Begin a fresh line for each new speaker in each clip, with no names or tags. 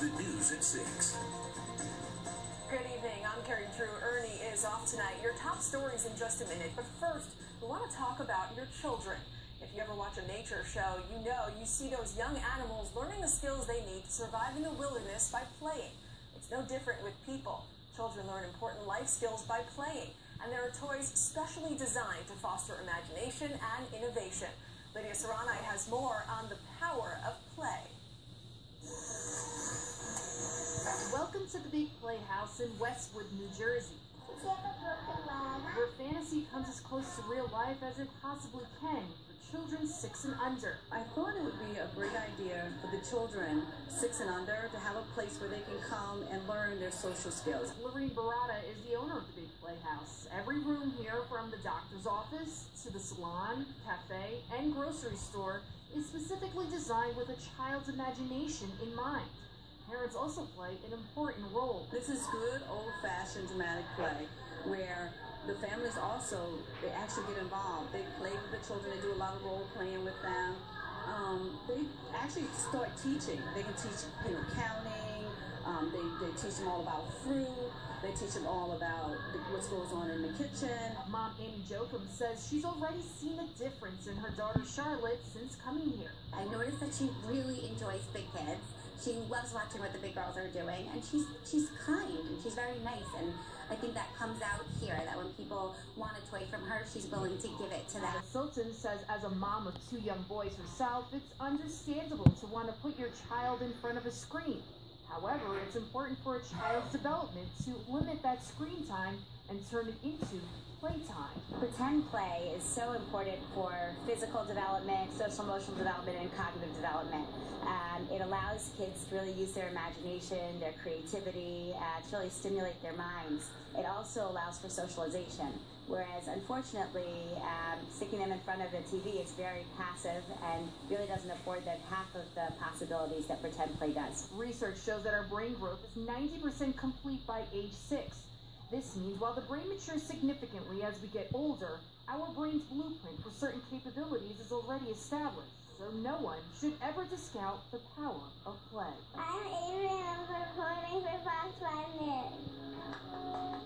The news at 6.
Good evening. I'm Carrie Drew. Ernie is off tonight. Your top stories in just a minute. But first, we want to talk about your children. If you ever watch a nature show, you know you see those young animals learning the skills they need to survive in the wilderness by playing. It's no different with people. Children learn important life skills by playing, and there are toys specially designed to foster imagination and innovation. Lydia Saranai has more on the power of play.
Welcome to the Big Playhouse in Westwood, New Jersey, where fantasy comes as close to real life as it possibly can for children 6 and under.
I thought it would be a great idea for the children 6 and under to have a place where they can come and learn their social skills.
Lorene Barada is the owner of the Big Playhouse. Every room here, from the doctor's office to the salon, cafe, and grocery store, is specifically designed with a child's imagination in mind. Parents also play an important role.
This is good old-fashioned dramatic play where the families also, they actually get involved. They play with the children, they do a lot of role playing with them. They actually start teaching. They can teach, counting. They teach them all about fruit. They teach them all about what goes on in the kitchen.
Mom Amy Jokum says she's already seen a difference in her daughter Charlotte since coming here.
I noticed that she really enjoys big kids. She loves watching what the big girls are doing, and she's kind and she's very nice, and I think that comes out here, that when people want a toy from her, she's willing to give it to them.
Sultan says as a mom of 2 young boys herself, it's understandable to want to put your child in front of a screen. However, it's important for a child's development to limit that screen time and turn it into playtime.
Pretend play is so important for physical development, social emotional development, and cognitive development. It allows kids to really use their imagination, their creativity, to really stimulate their minds. It also allows for socialization, whereas unfortunately, sticking them in front of the TV is very passive and really doesn't afford them half of the possibilities that pretend play does.
Research shows that our brain growth is 90% complete by age 6. This means while the brain matures significantly as we get older, our brain's blueprint for certain capabilities is already established. So no one should ever discount the power of play.
I'm Adrian. I'm recording for FOX5 News.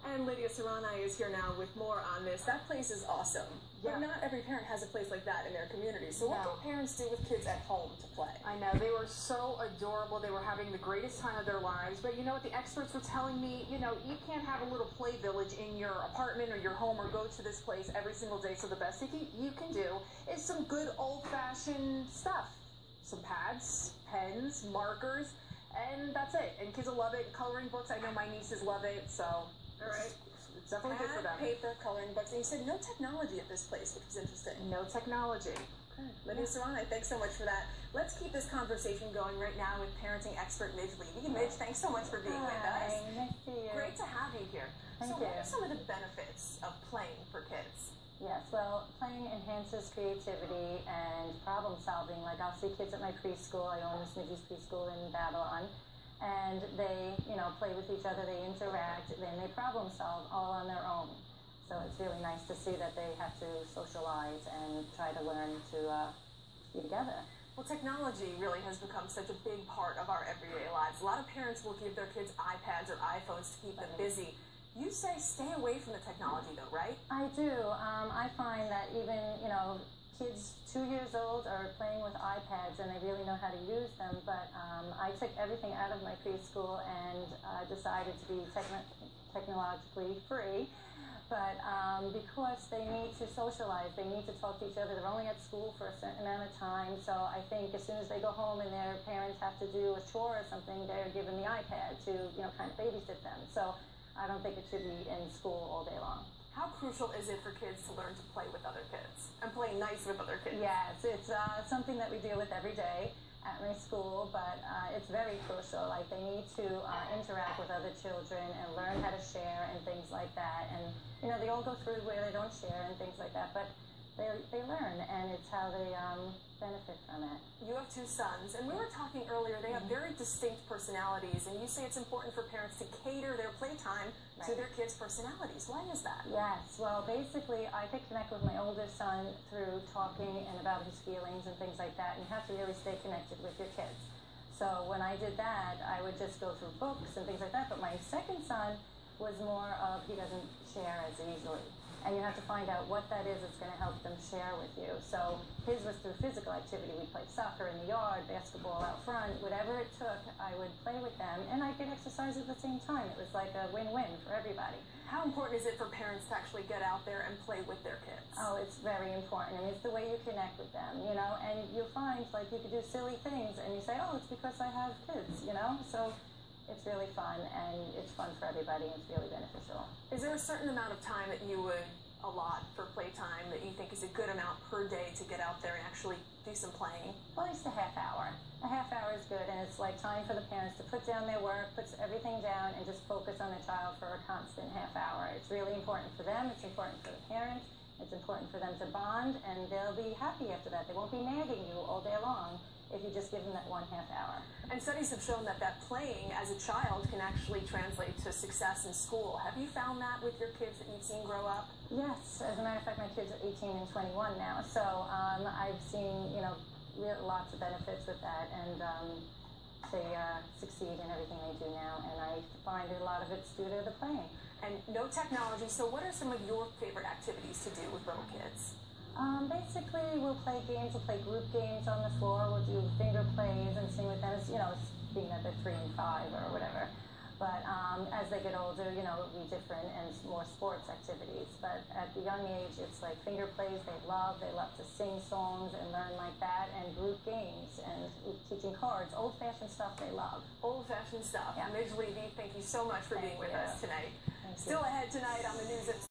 And Lydia Saranai is here now with more on this. That place is awesome.
Yeah.
But not every parent has a place like that in their community. So what do parents do with kids at home to play?
I know, they were so adorable. They were having the greatest time of their lives. But you know what, the experts were telling me, you can't have a little play village in your apartment or your home or go to this place every single day. So the best you can do is some good old-fashioned stuff. Some pads, pens, markers, and that's it. And kids will love it. Coloring books, I know my nieces love it, so...
All right.
It's definitely good for them.
Paper, coloring books. And you said no technology at this place, which was interesting.
No technology.
Okay. Lydia Saranai, thanks so much for that. Let's keep this conversation going right now with parenting expert Midge Levy. Midge, thanks so much for being with us.
Nice to see you.
Great to have you here.
Thank you.
What are some of the benefits of playing for kids?
Yes, well, playing enhances creativity and problem solving. Like I'll see kids at my preschool. I own this Midge's preschool in Babylon. And they, play with each other, they interact, then they problem solve all on their own. So it's really nice to see that they have to socialize and try to learn to be together.
Well, technology really has become such a big part of our everyday lives. A lot of parents will give their kids iPads or iPhones to keep them busy. You say stay away from the technology though, right?
I do. I find that even, kids 2 years old are playing with iPads and they really know how to use them, but I took everything out of my preschool and decided to be technologically free. But because they need to socialize, they need to talk to each other, they're only at school for a certain amount of time, so I think as soon as they go home and their parents have to do a chore or something, they're given the iPad to, kind of babysit them. So I don't think it should be in school all day long.
How crucial is it for kids to learn to play with other kids and play nice with other kids?
Yes, it's something that we deal with every day at my school, but it's very crucial. Like they need to interact with other children and learn how to share and things like that. And they all go through where they don't share and things like that, but they learn, and it's how they benefit from it.
You have 2 sons, and we were talking earlier, they have very distinct personalities, and you say it's important for parents to cater their playtime to their kids' personalities. Why is that?
Yes, well, basically, I could connect with my older son through talking and about his feelings and things like that, and you have to really stay connected with your kids. So when I did that, I would just go through books and things like that. But my second son was more of, he doesn't share as easily. And you have to find out what that is that's going to help them share with you. So his was through physical activity. We played soccer in the yard, basketball out front, whatever it took, I would play with them. And I could exercise at the same time. It was like a win-win for everybody.
How important is it for parents to actually get out there and play with their kids?
Oh, it's very important. I mean, it's the way you connect with them, you know. And you'll find, like, you could do silly things and you say, oh, it's because I have kids, you know. So it's really fun, and it's fun for everybody, and it's really beneficial.
Is there a certain amount of time that you would allot for playtime that you think is a good amount per day to get out there and actually do some playing?
Well, at least a half hour. A half hour is good, and it's like time for the parents to put down their work, put everything down, and just focus on the child for a constant half hour. It's really important for them, it's important for the parents, it's important for them to bond, and they'll be happy after that. They won't be nagging you all day long if you just give them that 1/2 hour.
And studies have shown that playing as a child can actually translate to success in school. Have you found that with your kids that you've seen grow up?
Yes, as a matter of fact, my kids are 18 and 21 now, so I've seen, you know, lots of benefits with that, and they succeed in everything they do now, and I find a lot of it's due to the playing.
And no technology, so what are some of your favorite activities to do with little kids?
Basically, we'll play games, we'll play group games on the floor, we'll do finger plays and sing with them, you know, being that they're 3 and 5 or whatever. But as they get older, you know, it'll be different and more sports activities. But at the young age, it's like finger plays they love to sing songs and learn like that, and group games and teaching cards, old-fashioned stuff they love.
Old-fashioned stuff.
Yeah.
Ms. Levy, thank you so much for being with us tonight.
Thank you.
Still ahead tonight on the news at